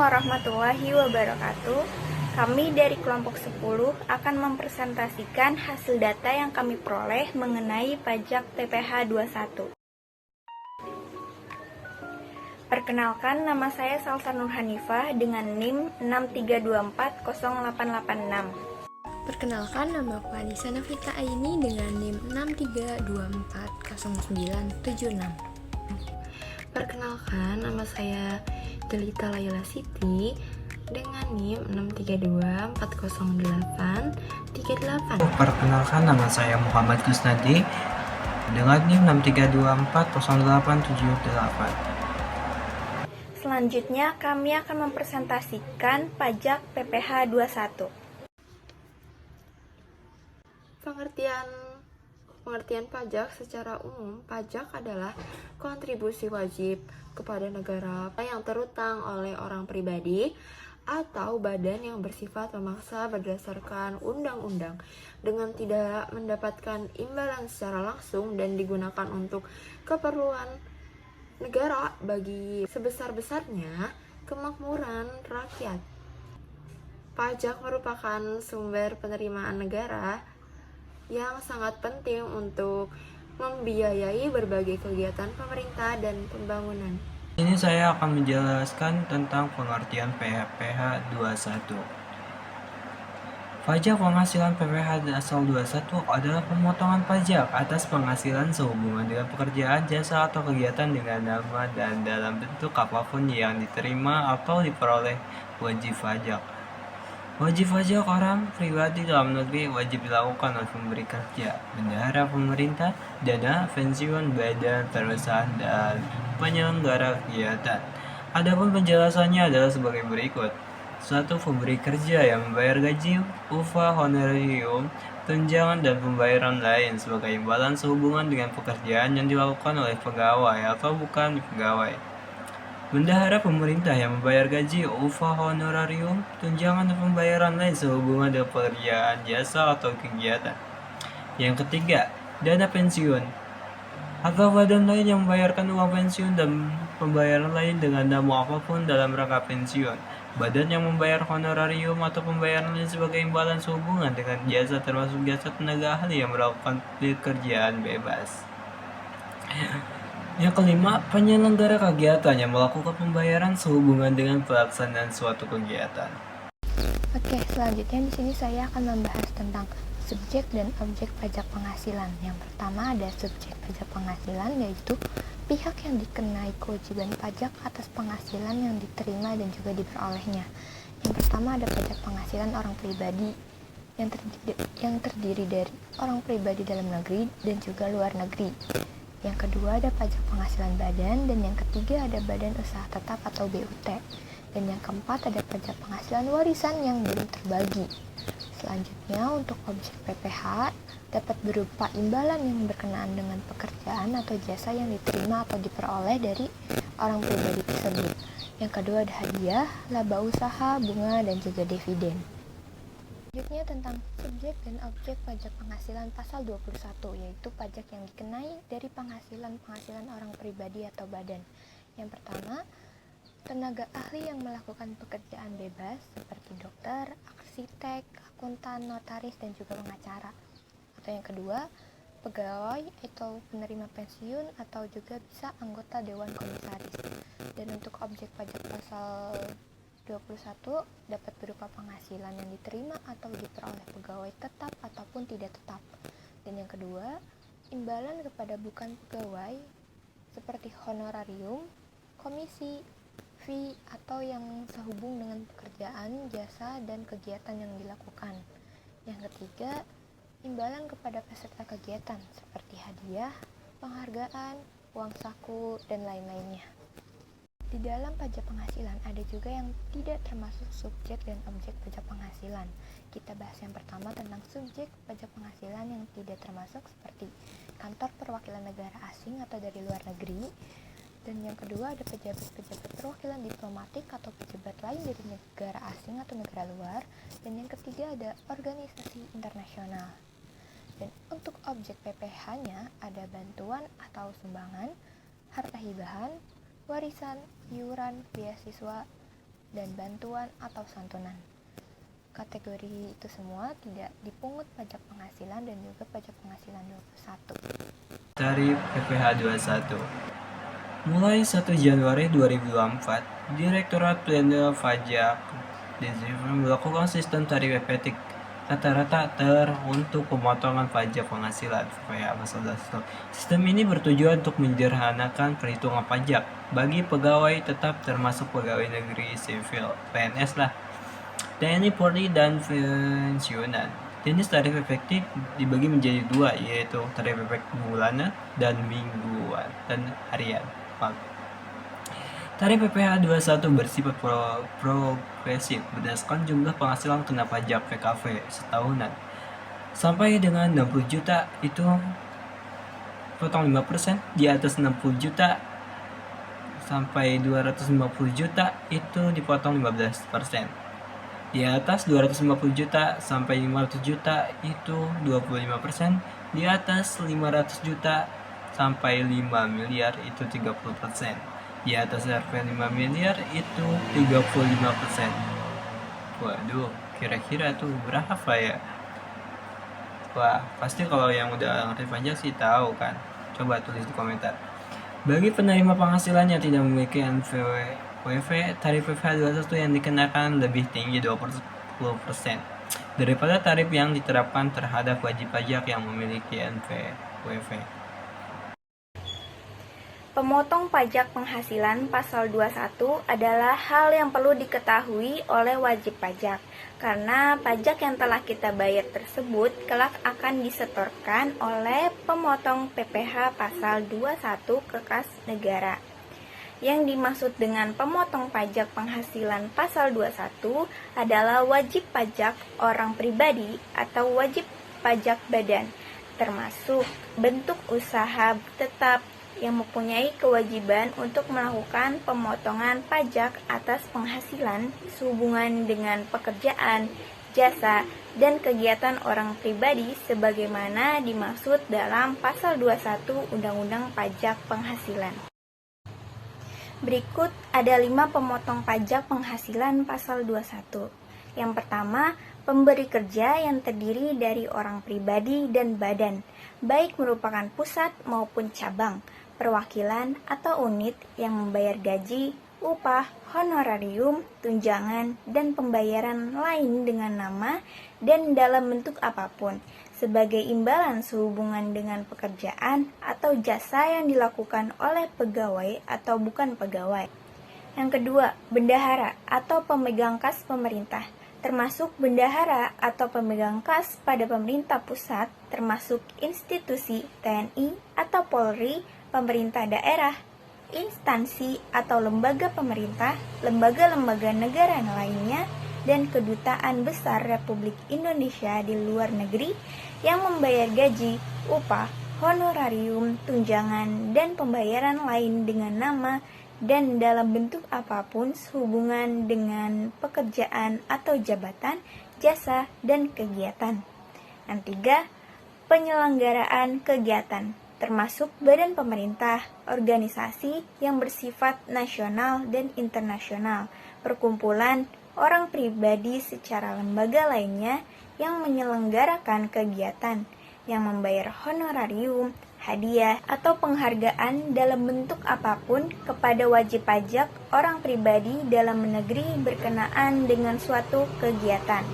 warahmatullahi wabarakatuh. Kami dari kelompok 10 akan mempresentasikan hasil data yang kami peroleh mengenai pajak PPh 21. Perkenalkan, nama saya Salsa Nur Hanifah dengan NIM 6324086. Perkenalkan, nama aku Anissa Nafita Aini dengan NIM 632400976. Perkenalkan, nama saya Delita Laila Siti dengan NIM 632400838. Perkenalkan, nama saya Muhammad Kusnadi dengan NIM 632400878. Selanjutnya, kami akan mempresentasikan pajak PPh 21. Pengertian pajak secara umum, pajak adalah kontribusi wajib kepada negara yang terutang oleh orang pribadi atau badan yang bersifat memaksa berdasarkan undang-undang dengan tidak mendapatkan imbalan secara langsung dan digunakan untuk keperluan negara bagi sebesar-besarnya kemakmuran rakyat. Pajak merupakan sumber penerimaan negara yang sangat penting untuk membiayai berbagai kegiatan pemerintah dan pembangunan. Ini saya akan menjelaskan tentang pengertian PPh 21. Pajak penghasilan PPh asal 21 adalah pemotongan pajak atas penghasilan sehubungan dengan pekerjaan, jasa, atau kegiatan dengan nama dan dalam bentuk apapun yang diterima atau diperoleh wajib pajak. Wajib pajak orang pribadi dalam negeri wajib dilakukan oleh pemberi kerja, bendahara pemerintah, dana pensiun, badan, perusahaan, dan penyelenggara kegiatan. Adapun penjelasannya adalah sebagai berikut. 1. Pemberi kerja yang membayar gaji, upah, honorarium, tunjangan, dan pembayaran lain sebagai imbalan sehubungan dengan pekerjaan yang dilakukan oleh pegawai atau bukan pegawai. Bendahara pemerintah yang membayar gaji, upah, honorarium, tunjangan, dan pembayaran lain sehubungan dengan pekerjaan, jasa, atau kegiatan. Yang ketiga, dana pensiun atau badan lain yang membayarkan uang pensiun dan pembayaran lain dengan nama apapun dalam rangka pensiun. Badan yang membayar honorarium atau pembayaran lain sebagai imbalan sehubungan dengan jasa termasuk jasa tenaga ahli yang melakukan pekerjaan bebas. Yang kelima, penyelenggara kegiatan yang melakukan pembayaran sehubungan dengan pelaksanaan suatu kegiatan. Oke, selanjutnya di sini saya akan membahas tentang subjek dan objek pajak penghasilan. Yang pertama ada subjek pajak penghasilan, yaitu pihak yang dikenai kewajiban pajak atas penghasilan yang diterima dan juga diperolehnya. Yang pertama ada pajak penghasilan orang pribadi yang terdiri dari orang pribadi dalam negeri dan juga luar negeri. Yang kedua ada pajak penghasilan badan, dan yang ketiga ada badan usaha tetap atau BUT. Dan yang keempat ada pajak penghasilan warisan yang belum terbagi. Selanjutnya untuk objek PPh dapat berupa imbalan yang berkenaan dengan pekerjaan atau jasa yang diterima atau diperoleh dari orang pribadi tersebut. Yang kedua ada hadiah, laba usaha, bunga, dan juga dividen. Selanjutnya tentang subjek dan objek pajak penghasilan pasal 21, yaitu pajak yang dikenai dari penghasilan orang pribadi atau badan. Yang pertama, tenaga ahli yang melakukan pekerjaan bebas seperti dokter, arsitek, akuntan, notaris, dan juga pengacara. Atau yang kedua, pegawai atau penerima pensiun atau juga bisa anggota dewan komisaris. Dan untuk objek pajak pasal 21 dapat berupa penghasilan yang diterima atau diperoleh pegawai tetap ataupun tidak tetap. Dan yang kedua, imbalan kepada bukan pegawai seperti honorarium, komisi, fee, atau yang sehubung dengan pekerjaan, jasa, dan kegiatan yang dilakukan. Yang ketiga, imbalan kepada peserta kegiatan seperti hadiah, penghargaan, uang saku, dan lain-lainnya. Di dalam pajak penghasilan ada juga yang tidak termasuk subjek dan objek pajak penghasilan. Kita bahas yang pertama tentang subjek pajak penghasilan yang tidak termasuk seperti kantor perwakilan negara asing atau dari luar negeri. Dan yang kedua ada pejabat-pejabat perwakilan diplomatik atau pejabat lain dari negara asing atau negara luar. Dan yang ketiga ada organisasi internasional. Dan untuk objek PPh-nya ada bantuan atau sumbangan, harta hibahan, warisan, iuran, beasiswa, dan bantuan atau santunan. Kategori itu semua tidak dipungut pajak penghasilan dan juga pajak penghasilan 21. Tarif PPh 21. Mulai 1 Januari 2024, Direktorat Jenderal Pajak melakukan sistem tarif efektif rata-rata untuk pemotongan pajak penghasilan PPh pasal 21. Sistem ini bertujuan untuk menyederhanakan perhitungan pajak bagi pegawai tetap termasuk pegawai negeri sipil (PNS) TNI, Polri, dan pensiunan. Jenis tarif efektif dibagi menjadi dua, yaitu tarif efektif bulanan dan mingguan dan harian. Tarif PPh 21 bersifat progresif berdasarkan jumlah penghasilan kena pajak PKV setahunan. Sampai dengan 60 juta itu potong 5%, di atas 60 juta sampai 250 juta itu dipotong 15%. Di atas 250 juta sampai 500 juta itu 25%, di atas 500 juta sampai 5 miliar itu 30%. Di atas RP 5 miliar itu 35%. Waduh, kira-kira tuh berapa ya? Wah, pasti kalau yang udah ngerti pajak sih tahu kan. Coba tulis di komentar. Bagi penerima penghasilan yang tidak memiliki NPWP, tarif PPh 21 yang dikenakan lebih tinggi 20% daripada tarif yang diterapkan terhadap wajib pajak yang memiliki NPWP. Pemotong pajak penghasilan pasal 21 adalah hal yang perlu diketahui oleh wajib pajak, karena pajak yang telah kita bayar tersebut kelak akan disetorkan oleh pemotong PPh pasal 21 ke kas negara. Yang dimaksud dengan pemotong pajak penghasilan pasal 21 adalah wajib pajak orang pribadi atau wajib pajak badan, termasuk bentuk usaha tetap yang mempunyai kewajiban untuk melakukan pemotongan pajak atas penghasilan sehubungan dengan pekerjaan, jasa, dan kegiatan orang pribadi sebagaimana dimaksud dalam pasal 21 Undang-Undang Pajak Penghasilan. Berikut ada 5 pemotong pajak penghasilan pasal 21. Yang pertama, pemberi kerja yang terdiri dari orang pribadi dan badan, baik merupakan pusat maupun cabang, perwakilan atau unit yang membayar gaji, upah, honorarium, tunjangan, dan pembayaran lain dengan nama dan dalam bentuk apapun sebagai imbalan sehubungan dengan pekerjaan atau jasa yang dilakukan oleh pegawai atau bukan pegawai. Yang kedua, bendahara atau pemegang kas pemerintah, termasuk bendahara atau pemegang kas pada pemerintah pusat, termasuk institusi TNI atau Polri, pemerintah daerah, instansi atau lembaga pemerintah, lembaga-lembaga negara lainnya, dan kedutaan besar Republik Indonesia di luar negeri yang membayar gaji, upah, honorarium, tunjangan, dan pembayaran lain dengan nama dan dalam bentuk apapun sehubungan dengan pekerjaan atau jabatan, jasa, dan kegiatan. Yang tiga, penyelenggaraan kegiatan, termasuk badan pemerintah, organisasi yang bersifat nasional dan internasional, perkumpulan, orang pribadi secara lembaga lainnya yang menyelenggarakan kegiatan, yang membayar honorarium, hadiah, atau penghargaan dalam bentuk apapun kepada wajib pajak orang pribadi dalam negeri berkenaan dengan suatu kegiatan.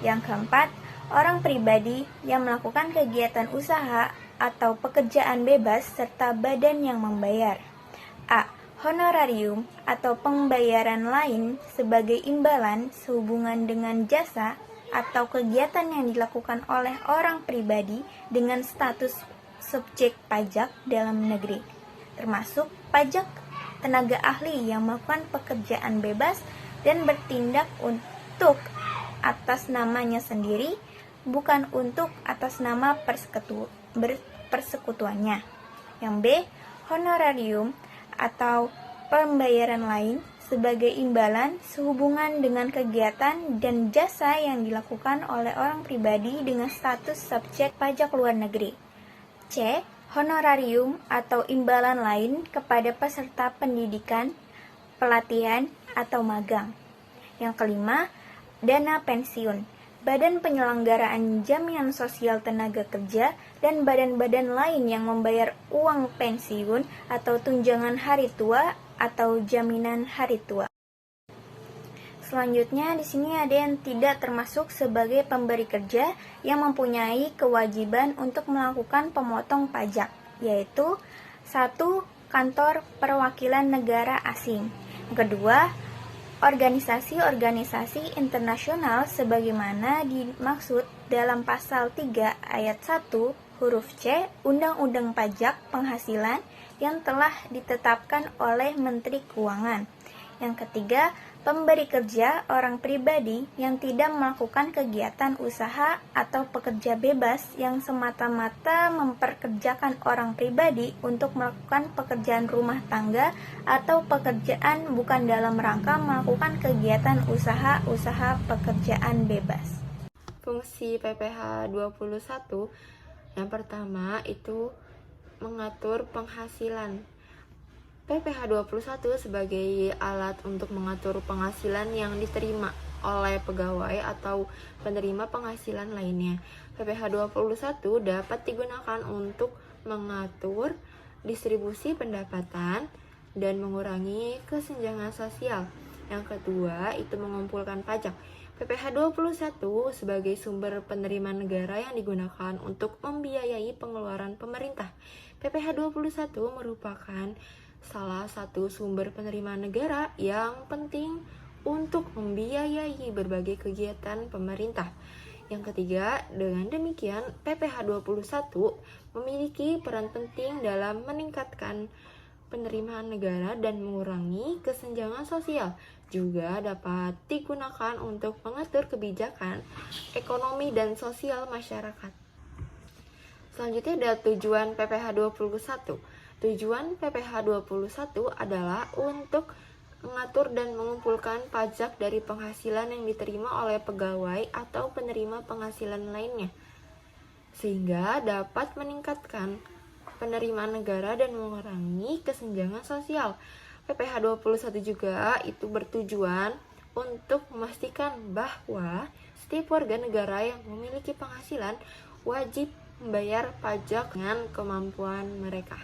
Yang keempat, orang pribadi yang melakukan kegiatan usaha atau pekerjaan bebas serta badan yang membayar. A. Honorarium atau pembayaran lain sebagai imbalan sehubungan dengan jasa atau kegiatan yang dilakukan oleh orang pribadi dengan status subjek pajak dalam negeri, termasuk pajak tenaga ahli yang melakukan pekerjaan bebas dan bertindak untuk atas namanya sendiri, bukan untuk atas nama persekutuannya. Yang B. Honorarium atau pembayaran lain sebagai imbalan sehubungan dengan kegiatan dan jasa yang dilakukan oleh orang pribadi dengan status subjek pajak luar negeri. C. Honorarium atau imbalan lain kepada peserta pendidikan, pelatihan, atau magang. Yang kelima, dana pensiun. Badan penyelenggaraan jaminan sosial tenaga kerja dan badan-badan lain yang membayar uang pensiun atau tunjangan hari tua atau jaminan hari tua. Selanjutnya di sini ada yang tidak termasuk sebagai pemberi kerja yang mempunyai kewajiban untuk melakukan pemotong pajak, yaitu 1. Kantor perwakilan negara asing. Kedua, organisasi-organisasi internasional sebagaimana dimaksud dalam pasal 3 ayat 1 huruf C Undang-Undang Pajak Penghasilan yang telah ditetapkan oleh Menteri Keuangan. Yang ketiga, pemberi kerja orang pribadi yang tidak melakukan kegiatan usaha atau pekerja bebas yang semata-mata memperkerjakan orang pribadi untuk melakukan pekerjaan rumah tangga atau pekerjaan bukan dalam rangka melakukan kegiatan usaha pekerjaan bebas. Fungsi PPh 21 yang pertama itu mengatur penghasilan. PPh 21 sebagai alat untuk mengatur penghasilan yang diterima oleh pegawai atau penerima penghasilan lainnya. PPh 21 dapat digunakan untuk mengatur distribusi pendapatan dan mengurangi kesenjangan sosial. Yang kedua, itu mengumpulkan pajak. PPh 21 sebagai sumber penerimaan negara yang digunakan untuk membiayai pengeluaran pemerintah. PPh 21 merupakan salah satu sumber penerimaan negara yang penting untuk membiayai berbagai kegiatan pemerintah. Yang ketiga, dengan demikian PPh 21 memiliki peran penting dalam meningkatkan penerimaan negara dan mengurangi kesenjangan sosial. Juga dapat digunakan untuk mengatur kebijakan ekonomi dan sosial masyarakat. Selanjutnya ada tujuan PPh 21. Tujuan PPh 21 adalah untuk mengatur dan mengumpulkan pajak dari penghasilan yang diterima oleh pegawai atau penerima penghasilan lainnya, sehingga dapat meningkatkan penerimaan negara dan mengurangi kesenjangan sosial. PPh 21 juga itu bertujuan untuk memastikan bahwa setiap warga negara yang memiliki penghasilan wajib membayar pajak dengan kemampuan mereka.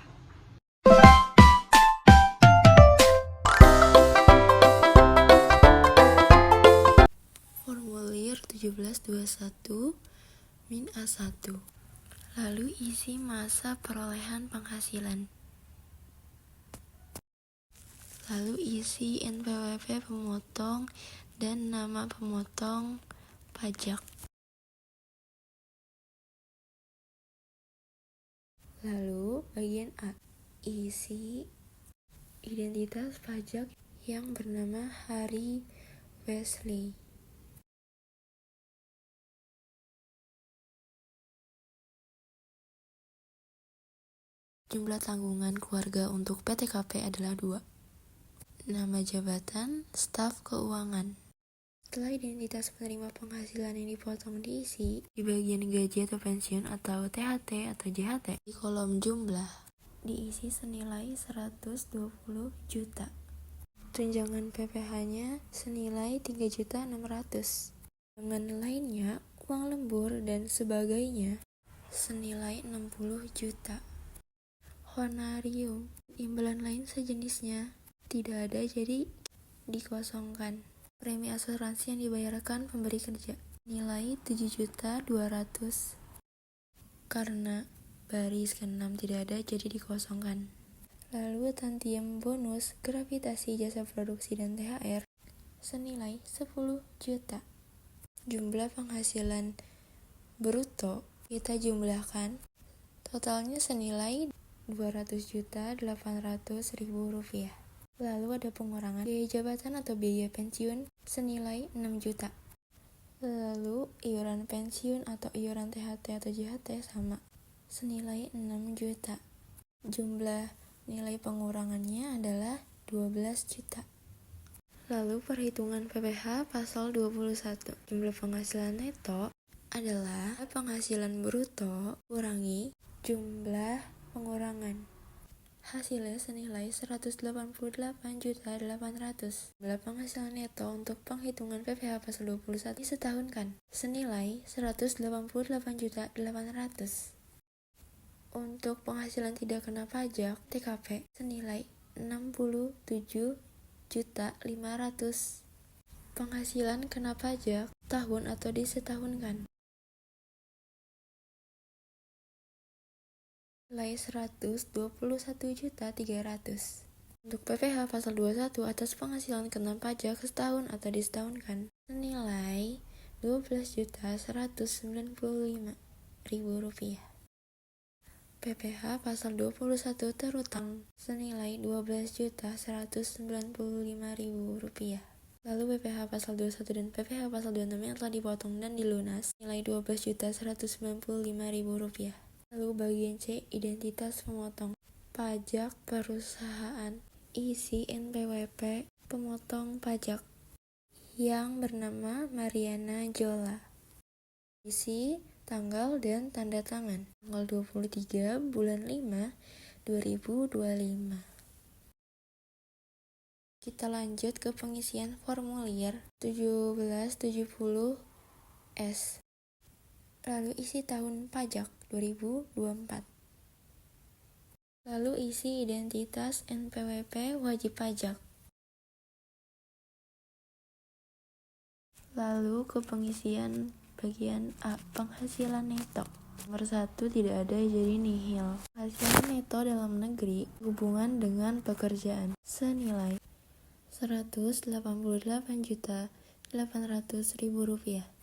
Formulir 1721 min A1. Lalu isi masa perolehan penghasilan. Lalu isi NPWP pemotong dan nama pemotong pajak. Lalu bagian A, isi identitas pajak yang bernama Harry Wesley. Jumlah tanggungan keluarga untuk PTKP adalah 2. Nama jabatan, staf keuangan. Setelah identitas penerima penghasilan yang dipotong diisi di bagian gaji atau pensiun atau THT atau JHT, di kolom jumlah diisi senilai 120 juta. Tunjangan PPh-nya senilai 3.600.000. Tunjangan lainnya, uang lembur dan sebagainya senilai 60 juta. Honorium, imbalan lain sejenisnya tidak ada, jadi dikosongkan. Premi asuransi yang dibayarkan pemberi kerja nilai 7.200.000. Karena baris ke-6 tidak ada, jadi dikosongkan. Lalu tantiem bonus, gravitasi jasa produksi dan THR senilai 10 juta. Jumlah penghasilan bruto kita jumlahkan, totalnya senilai 200.800.000 rupiah. Lalu ada pengurangan biaya jabatan atau biaya pensiun senilai 6 juta. Lalu iuran pensiun atau iuran THT atau JHT sama, senilai 6 juta. Jumlah nilai pengurangannya adalah 12 juta. Lalu perhitungan PPh pasal 21. Jumlah penghasilan neto adalah penghasilan bruto kurangi jumlah pengurangan. Hasilnya senilai 188.800.800. Jumlah penghasilan neto untuk penghitungan PPh pasal 21 disetahunkan senilai 188.800. Untuk penghasilan tidak kena pajak TKP senilai 67.500. Penghasilan kena pajak tahun atau disetahunkan nilai 121.300. Untuk PPh pasal 21 atas penghasilan kena pajak setahun atau disetahunkan senilai Rp12.195.000. PPh pasal 21 terutang senilai Rp12.195.000. Lalu PPh pasal 21 dan PPh pasal 26 yang telah dipotong dan dilunas nilai Rp12.195.000. Lalu bagian C, identitas pemotong pajak perusahaan, isi NPWP pemotong pajak yang bernama Mariana Jola, isi tanggal dan tanda tangan tanggal 23 bulan 5 2025. Kita lanjut ke pengisian formulir 1770S. Lalu isi tahun pajak 2024. Lalu isi identitas NPWP wajib pajak. Lalu ke pengisian bagian A, penghasilan neto. Nomor 1 tidak ada jadi nihil. Penghasilan neto dalam negeri hubungan dengan pekerjaan senilai Rp188.800.000.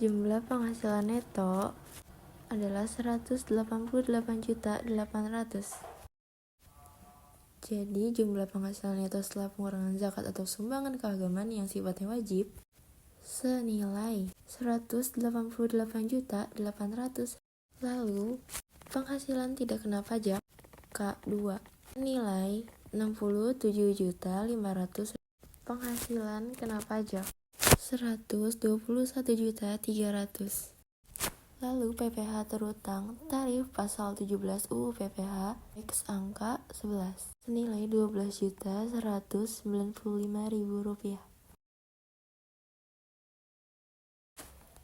Jumlah penghasilan neto adalah 188.800. Jadi jumlah penghasilan neto setelah pengurangan zakat atau sumbangan keagamaan yang sifatnya wajib senilai 188.800. Lalu penghasilan tidak kena pajak K2 nilai 67.500. Penghasilan kena pajak 121.300. Lalu PPh terutang tarif pasal 17 UU PPh X angka 11 senilai Rp12.195.000.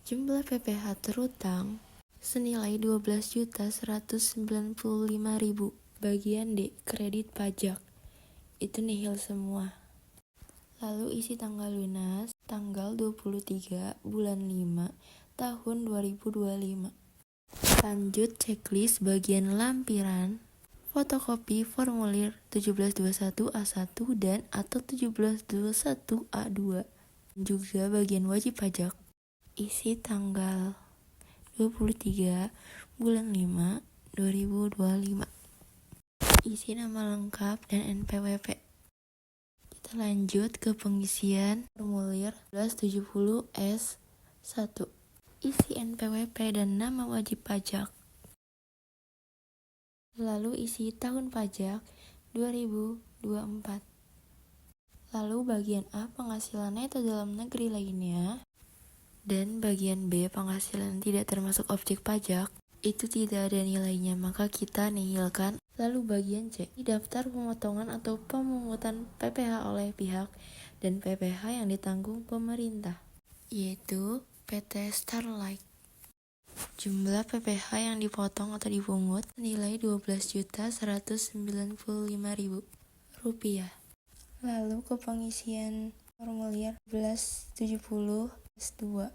Jumlah PPh terutang senilai Rp12.195.000. Bagian D, kredit pajak. Itu nihil semua. Lalu isi tanggal lunas tanggal 23 bulan 5 tahun 2025. Lanjut checklist bagian lampiran fotokopi formulir 1721A1 dan atau 1721A2. Juga bagian wajib pajak isi tanggal 23 bulan 5 2025. Isi nama lengkap dan NPWP. Kita lanjut ke pengisian formulir 1770S1. Isi NPWP dan nama wajib pajak. Lalu isi tahun pajak 2024. Lalu bagian A, penghasilan neto dalam negeri lainnya. Dan bagian B, penghasilan tidak termasuk objek pajak. Itu tidak ada nilainya, maka kita nihilkan. Lalu bagian C, daftar pemotongan atau pemungutan PPh oleh pihak dan PPh yang ditanggung pemerintah, yaitu PT Starlight. Jumlah PPh yang dipotong atau dipungut nilai Rp12.195.000. Lalu ke pengisian formulir 1170 S2.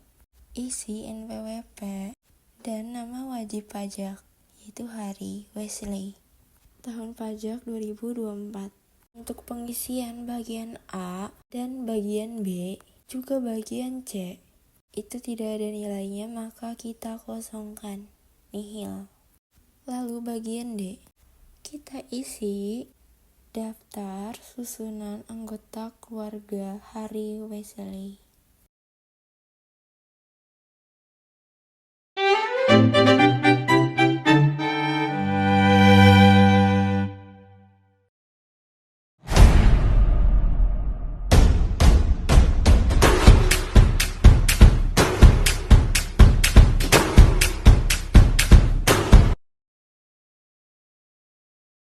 Isi NPWP dan nama wajib pajak, yaitu Hari Wesley. Tahun pajak 2024. Untuk pengisian bagian A dan bagian B, juga bagian C, itu tidak ada nilainya, maka kita kosongkan, nihil. Lalu bagian D, kita isi daftar susunan anggota keluarga Hari Wesley.